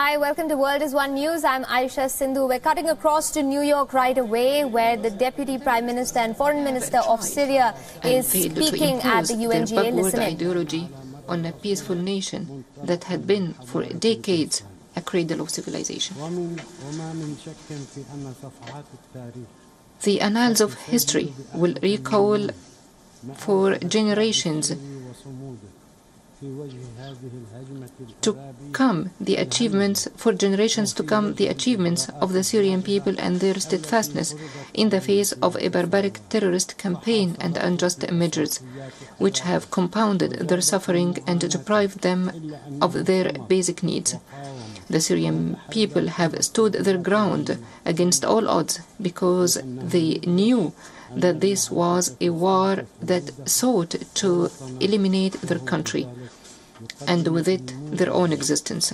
Hi, welcome to World is One News. I'm Aisha Sindhu. We're cutting across to New York right away, where the Deputy Prime Minister and Foreign Minister of Syria is speaking at the UNGA. Listen in. Ideology on a peaceful nation that had been for decades a cradle of civilization. The annals of history will recall for generations to come the achievements of the Syrian people and their steadfastness in the face of a barbaric terrorist campaign and unjust measures, which have compounded their suffering and deprived them of their basic needs. The Syrian people have stood their ground against all odds because they knew that this was a war that sought to eliminate their country, and with it their own existence.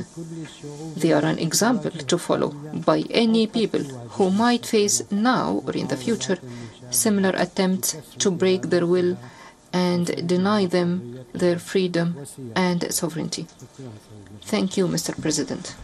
They are an example to follow by any people who might face now or in the future similar attempts to break their will and deny them their freedom and sovereignty. Thank you, Mr. President.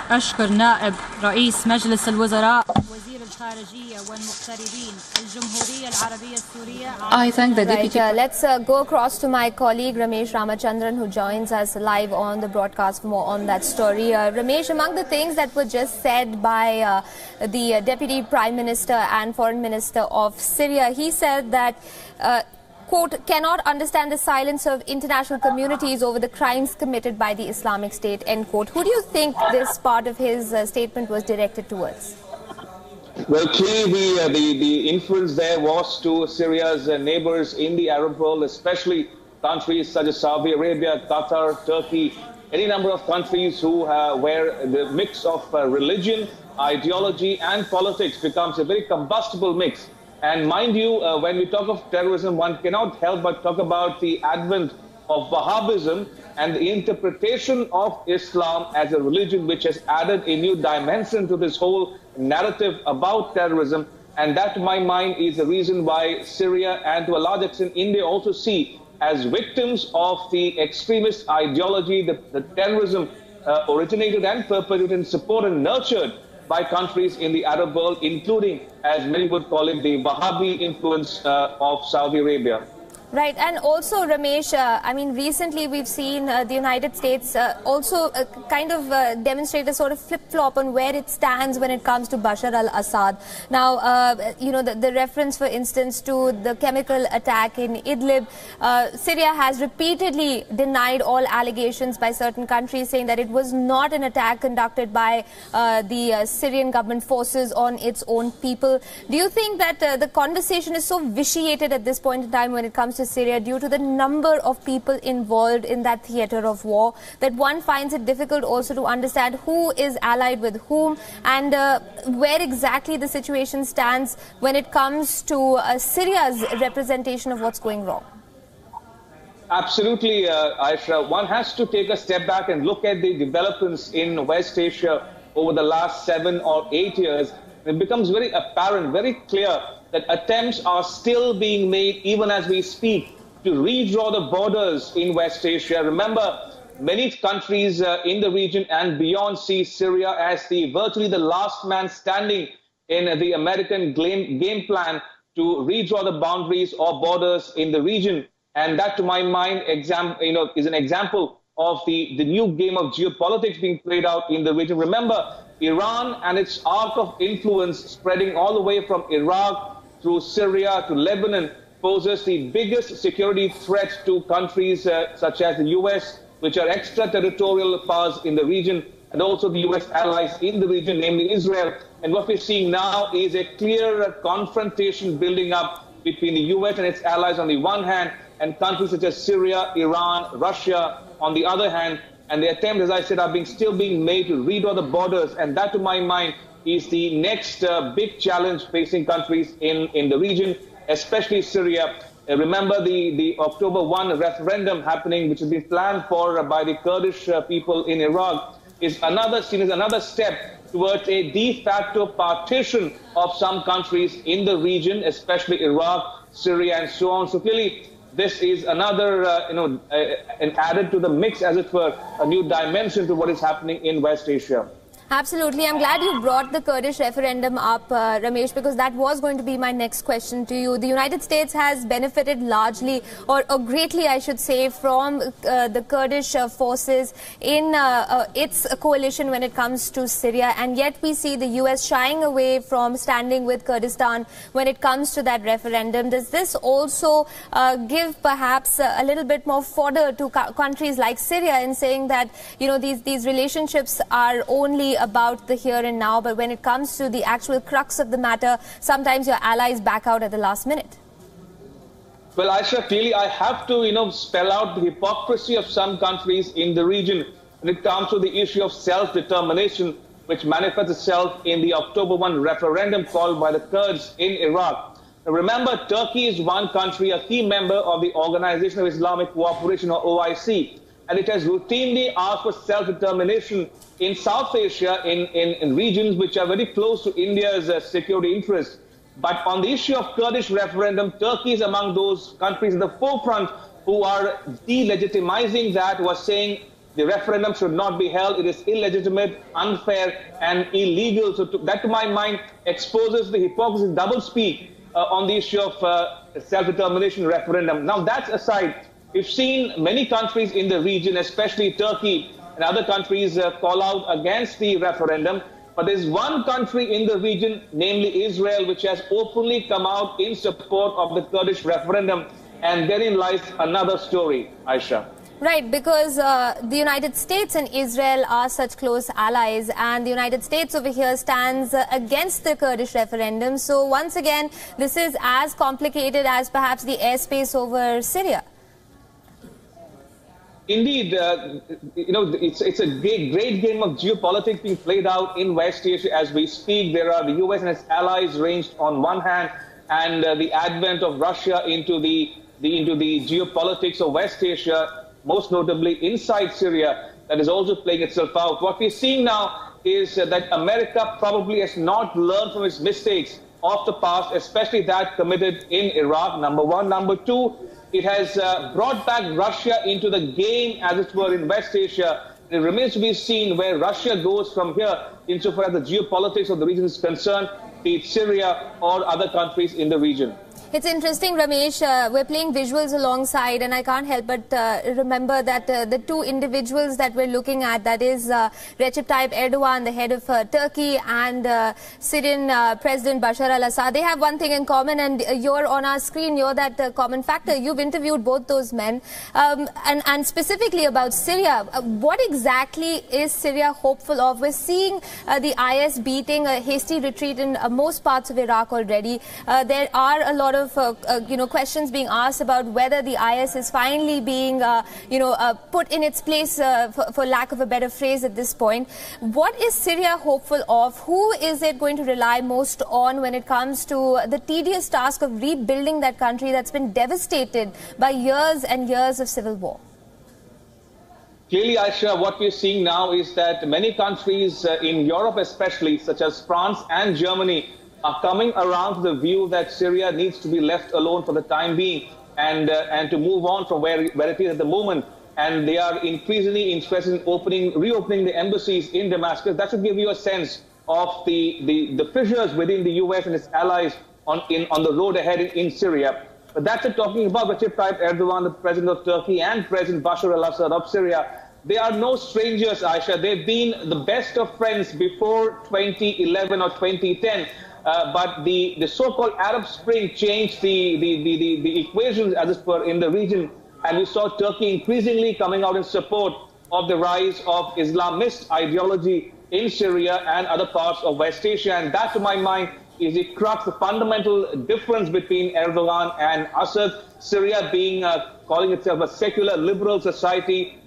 أشكر نائب رئيس مجلس الوزراء وزير الخارجية والمغتربين الجمهورية العربية السورية. I thank the deputy. Let's go across to my colleague Ramesh Ramachandran, who joins us live on the broadcast for more on that story. Ramesh, among the things that were just said by the Deputy Prime Minister and Foreign Minister of Syria, he said that quote, cannot understand the silence of international communities over the crimes committed by the Islamic State, end quote. Who do you think this part of his statement was directed towards? Well, clearly the influence there was to Syria's neighbors in the Arab world, especially countries such as Saudi Arabia, Qatar, Turkey, any number of countries who where the mix of religion, ideology and politics becomes a very combustible mix. And mind you, when we talk of terrorism, one cannot help but talk about the advent of Wahhabism and the interpretation of Islam as a religion which has added a new dimension to this whole narrative about terrorism. And that, to my mind, is the reason why Syria and to a large extent India also see as victims of the extremist ideology, the terrorism originated and perpetrated and supported and nurtured by countries in the Arab world, including, as many would call it, the Wahhabi influence of Saudi Arabia. Right, and also, Ramesh, I mean, recently we've seen the United States also kind of demonstrate a sort of flip-flop on where it stands when it comes to Bashar al-Assad. Now, you know, the reference, for instance, to the chemical attack in Idlib, Syria has repeatedly denied all allegations by certain countries, saying that it was not an attack conducted by the Syrian government forces on its own people. Do you think that the conversation is so vitiated at this point in time when it comes to Syria due to the number of people involved in that theater of war that one finds it difficult also to understand who is allied with whom and where exactly the situation stands when it comes to Syria's representation of what's going wrong? Absolutely, Aisha. One has to take a step back and look at the developments in West Asia over the last 7 or 8 years. It becomes very apparent, very clear that attempts are still being made, even as we speak, to redraw the borders in West Asia. Remember, many countries in the region and beyond see Syria as virtually the last man standing in the American game plan to redraw the boundaries or borders in the region. And that, to my mind, is an example of the new game of geopolitics being played out in the region. Remember, Iran and its arc of influence spreading all the way from Iraq through Syria to Lebanon poses the biggest security threat to countries such as the US, which are extraterritorial powers in the region, and also the US allies in the region, namely Israel. And what we're seeing now is a clear confrontation building up between the US and its allies on the one hand, and countries such as Syria, Iran, Russia on the other hand. And the attempts, as I said, are still being made to redraw the borders. And that, to my mind, is the next big challenge facing countries in the region, especially Syria. Remember the October 1 referendum happening, which has been planned for by the Kurdish people in Iraq, is seen as another step towards a de facto partition of some countries in the region, especially Iraq, Syria, and so on. So clearly, this is another, and added to the mix, as it were, a new dimension to what is happening in West Asia. Absolutely. I'm glad you brought the Kurdish referendum up, Ramesh, because that was going to be my next question to you. The United States has benefited largely, or greatly, I should say, from the Kurdish forces in its coalition when it comes to Syria. And yet we see the U.S. shying away from standing with Kurdistan when it comes to that referendum. Does this also give perhaps a little bit more fodder to countries like Syria in saying that, these relationships are only about the here and now, but when it comes to the actual crux of the matter, sometimes your allies back out at the last minute? Well, Aisha, clearly I have to, spell out the hypocrisy of some countries in the region when it comes to the issue of self-determination, which manifests itself in the October 1 referendum called by the Kurds in Iraq. Now, remember, Turkey is one country, a key member of the Organization of Islamic Cooperation, or OIC, and it has routinely asked for self-determination in South Asia, in regions which are very close to India's security interests. But on the issue of Kurdish referendum, Turkey is among those countries in the forefront who are delegitimizing that, who are saying the referendum should not be held, it is illegitimate, unfair, and illegal. So that, to my mind, exposes the hypocrisy, doublespeak on the issue of self-determination referendum. Now, that aside, we've seen many countries in the region, especially Turkey and other countries, call out against the referendum. But there's one country in the region, namely Israel, which has openly come out in support of the Kurdish referendum. And therein lies another story, Aisha. Right, because the United States and Israel are such close allies, and the United States over here stands against the Kurdish referendum. So once again, this is as complicated as perhaps the airspace over Syria. Indeed, it's a great game of geopolitics being played out in West Asia as we speak. There are the U.S. and its allies ranged on one hand, and the advent of Russia into the geopolitics of West Asia, most notably inside Syria, that is also playing itself out. What we're seeing now is that America probably has not learned from its mistakes of the past, especially that committed in Iraq, number one. Number two, it has brought back Russia into the game, as it were, in West Asia. It remains to be seen where Russia goes from here insofar as the geopolitics of the region is concerned, be it Syria or other countries in the region. It's interesting, Ramesh, we're playing visuals alongside, and I can't help but remember that the two individuals that we're looking at, that is Recep Tayyip Erdogan, the head of Turkey, and Syrian President Bashar al-Assad, they have one thing in common, and you're on our screen, you're that common factor. You've interviewed both those men, and specifically about Syria. What exactly is Syria hopeful of? We're seeing the IS beating a hasty retreat in most parts of Iraq already. There are a lot of questions being asked about whether the IS is finally being put in its place, for lack of a better phrase at this point. What is Syria hopeful of? Who is it going to rely most on when it comes to the tedious task of rebuilding that country that's been devastated by years and years of civil war? Clearly, Aisha, what we're seeing now is that many countries in Europe especially, such as France and Germany, are coming around to the view that Syria needs to be left alone for the time being and to move on from where it is at the moment. And they are increasingly interested in reopening the embassies in Damascus. That should give you a sense of the fissures within the U.S. and its allies on the road ahead in Syria. But that's it, talking about Recep Tayyip Erdogan, the president of Turkey, and President Bashar al-Assad of Syria. They are no strangers, Aisha. They've been the best of friends before 2011 or 2010. But the so-called Arab Spring changed the equations, as it were, in the region. And we saw Turkey increasingly coming out in support of the rise of Islamist ideology in Syria and other parts of West Asia. And that, to my mind, is the crux, the fundamental difference between Erdogan and Assad. Syria being, calling itself a secular liberal society,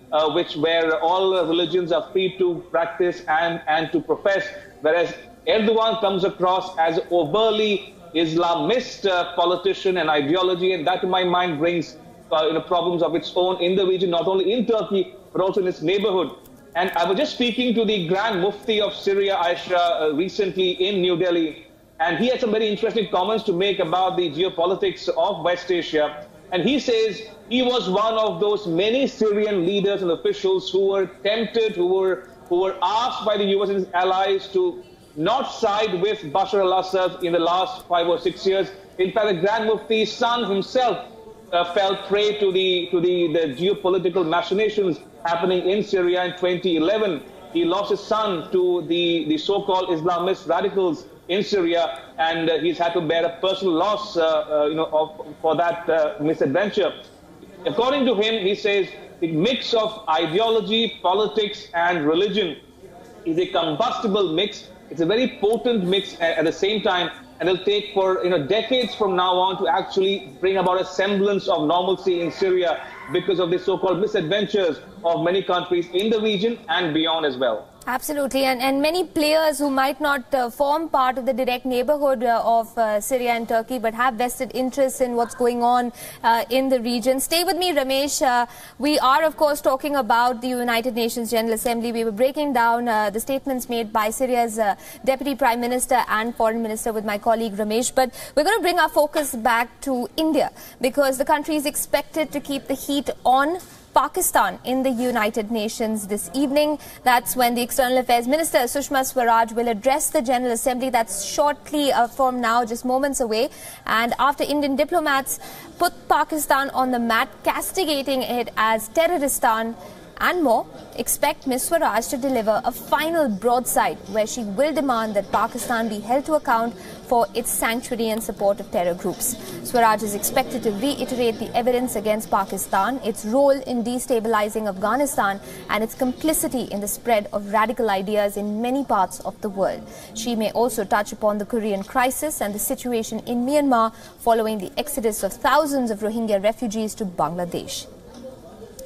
where all religions are free to practice and to profess, whereas Erdogan comes across as an overtly Islamist politician and ideology, and that, to my mind, brings problems of its own in the region, not only in Turkey, but also in its neighborhood. And I was just speaking to the Grand Mufti of Syria, Aisha, recently in New Delhi, and he had some very interesting comments to make about the geopolitics of West Asia. And he says he was one of those many Syrian leaders and officials who were tempted, who were asked by the US and its allies to not side with Bashar al-Assad in the last 5 or 6 years. In fact, the Grand Mufti's son himself fell prey to the geopolitical machinations happening in Syria in 2011. He lost his son to the so-called Islamist radicals in Syria, and he's had to bear a personal loss, for that misadventure. According to him, he says the mix of ideology, politics, and religion is a combustible mix. It's a very potent mix at the same time, and it'll take for decades from now on to actually bring about a semblance of normalcy in Syria because of the so-called misadventures of many countries in the region and beyond as well. Absolutely, and many players who might not form part of the direct neighborhood of Syria and Turkey but have vested interests in what's going on in the region. Stay with me, Ramesh. We are, of course, talking about the United Nations General Assembly. We were breaking down the statements made by Syria's Deputy Prime Minister and Foreign Minister with my colleague Ramesh. But we're going to bring our focus back to India because the country is expected to keep the heat on Pakistan in the United Nations this evening. That's when the External Affairs Minister Sushma Swaraj will address the General Assembly. That's shortly from now, just moments away. And after Indian diplomats put Pakistan on the mat, castigating it as Terroristan and more, expect Ms. Swaraj to deliver a final broadside where she will demand that Pakistan be held to account for its sanctuary and support of terror groups. Swaraj is expected to reiterate the evidence against Pakistan, its role in destabilizing Afghanistan, and its complicity in the spread of radical ideas in many parts of the world. She may also touch upon the Korean crisis and the situation in Myanmar following the exodus of thousands of Rohingya refugees to Bangladesh.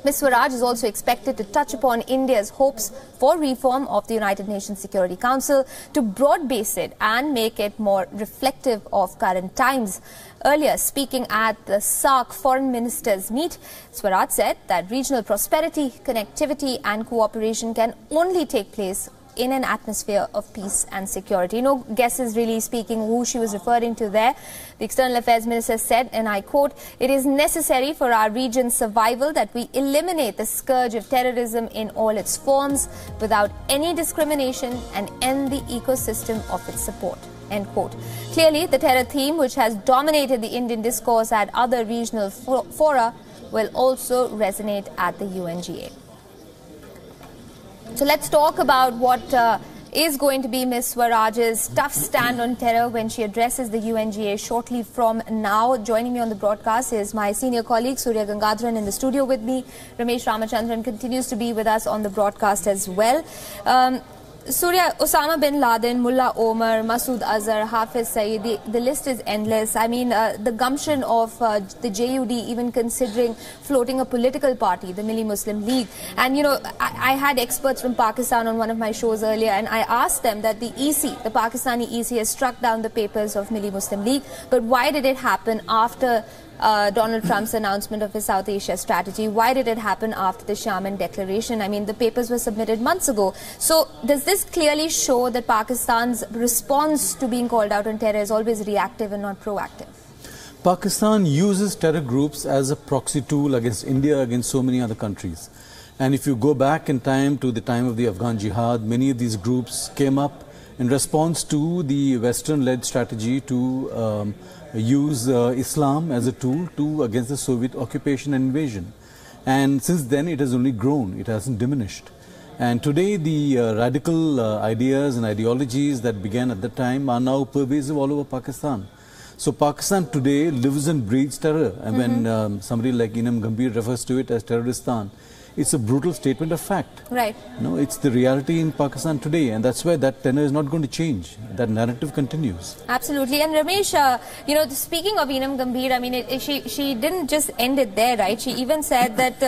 Ms. Swaraj is also expected to touch upon India's hopes for reform of the United Nations Security Council to broad base it and make it more reflective of current times. Earlier, speaking at the SAARC foreign ministers meet, Swaraj said that regional prosperity, connectivity and cooperation can only take place in an atmosphere of peace and security. No guesses really speaking who she was referring to there. The External Affairs Minister said, and I quote, "It is necessary for our region's survival that we eliminate the scourge of terrorism in all its forms without any discrimination and end the ecosystem of its support." End quote. Clearly, the terror theme, which has dominated the Indian discourse at other regional fora, will also resonate at the UNGA. So let's talk about what is going to be Ms. Swaraj's tough stand on terror when she addresses the UNGA shortly from now. Joining me on the broadcast is my senior colleague Surya Gangadharan in the studio with me. Ramesh Ramachandran continues to be with us on the broadcast as well. Surya, Osama bin Laden, Mullah Omar, Masood Azhar, Hafiz Saeed, the list is endless. I mean, the gumption of the JUD even considering floating a political party, the Milli Muslim League. And, you know, I had experts from Pakistan on one of my shows earlier, and I asked them that the EC, the Pakistani EC, has struck down the papers of Milli Muslim League. But why did it happen after Donald Trump's announcement of his South Asia strategy? Why did it happen after the Xiamen declaration? I mean, the papers were submitted months ago. So does this clearly show that Pakistan's response to being called out on terror is always reactive and not proactive? Pakistan uses terror groups as a proxy tool against India, against so many other countries. And if you go back in time to the time of the Afghan Jihad, many of these groups came up in response to the Western-led strategy to use Islam as a tool against the Soviet occupation and invasion. And since then it has only grown, it hasn't diminished. And today the radical ideas and ideologies that began at that time are now pervasive all over Pakistan. So Pakistan today lives and breathes terror. And when somebody like Inam Gambhir refers to it as Terroristan, it's a brutal statement of fact. Right. No, it's the reality in Pakistan today, and that's why that tenor is not going to change. That narrative continues. Absolutely. And Ramesh, you know, speaking of Inam Gambhir, I mean, she didn't just end it there, right? She even said that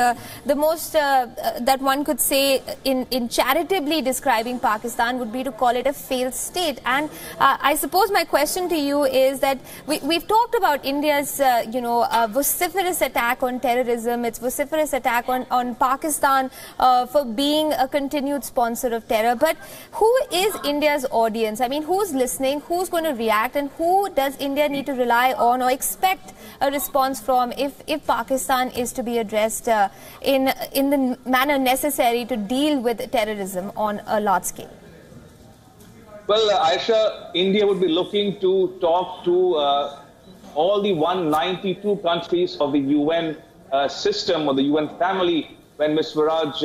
the most that one could say in charitably describing Pakistan would be to call it a failed state. And I suppose my question to you is that we've talked about India's, vociferous attack on terrorism, its vociferous attack on Pakistan Pakistan for being a continued sponsor of terror. But who is India's audience? I mean, who's listening? Who's going to react? And who does India need to rely on or expect a response from if Pakistan is to be addressed in the manner necessary to deal with terrorism on a large scale? Well, Aisha, India would be looking to talk to all the 192 countries of the UN system or the UN family when Ms. Swaraj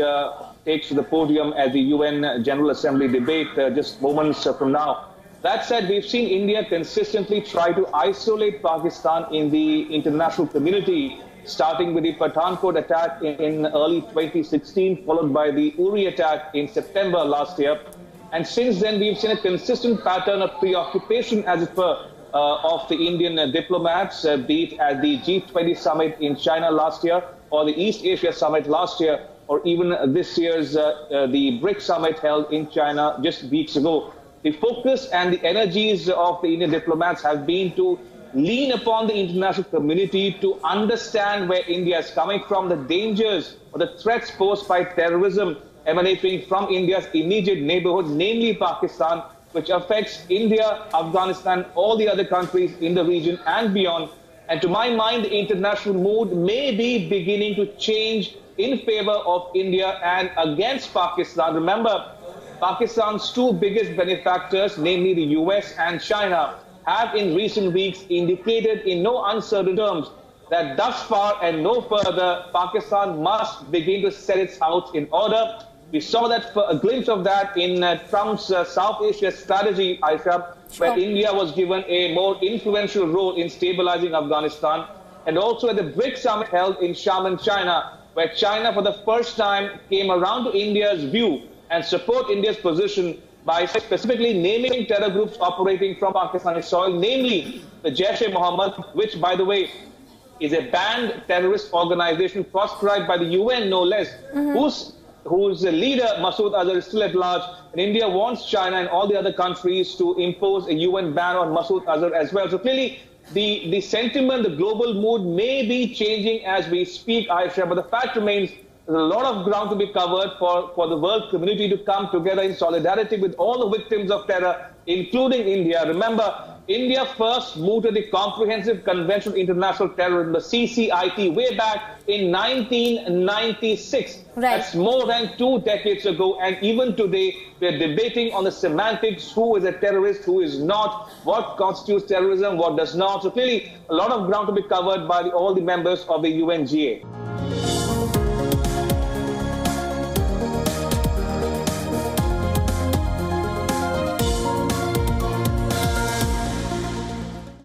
takes to the podium at the UN General Assembly debate just moments from now. That said, we've seen India consistently try to isolate Pakistan in the international community, starting with the Pathankot attack in early 2016, followed by the Uri attack in September last year. And since then, we've seen a consistent pattern of preoccupation, as it were, of the Indian diplomats, be it at the G20 summit in China last year, or the East Asia summit last year, or even this year's the BRICS summit held in China just weeks ago. The focus and the energies of the Indian diplomats have been to lean upon the international community to understand where India is coming from, the dangers or the threats posed by terrorism emanating from India's immediate neighborhood, namely Pakistan, which affects India, Afghanistan, all the other countries in the region and beyond. And to my mind, the international mood may be beginning to change in favor of India and against Pakistan. Remember, Pakistan's two biggest benefactors, namely the US and China, have in recent weeks indicated in no uncertain terms that thus far and no further, Pakistan must begin to set its house in order. We saw that for a glimpse of that in Trump's South Asia strategy, Aisha, where India was given a more influential role in stabilizing Afghanistan, and also at the BRICS summit held in Xiamen, China, where China for the first time came around to India's view and support India's position by specifically naming terror groups operating from Pakistani soil, namely the Jaish-e-Mohammed, which, by the way, is a banned terrorist organization proscribed by the UN, no less, whose leader, Masood Azhar, is still at large. And India wants China and all the other countries to impose a UN ban on Masood Azhar as well. So clearly, the sentiment, the global mood may be changing as we speak, Aisha, but the fact remains there's a lot of ground to be covered for the world community to come together in solidarity with all the victims of terror, including India. Remember, India first moved to the Comprehensive Convention on International Terrorism, the CCIT, way back in 1996. Right. That's more than 2 decades ago. And even today, we're debating on the semantics, who is a terrorist, who is not, what constitutes terrorism, what does not. So clearly, a lot of ground to be covered by all the members of the UNGA.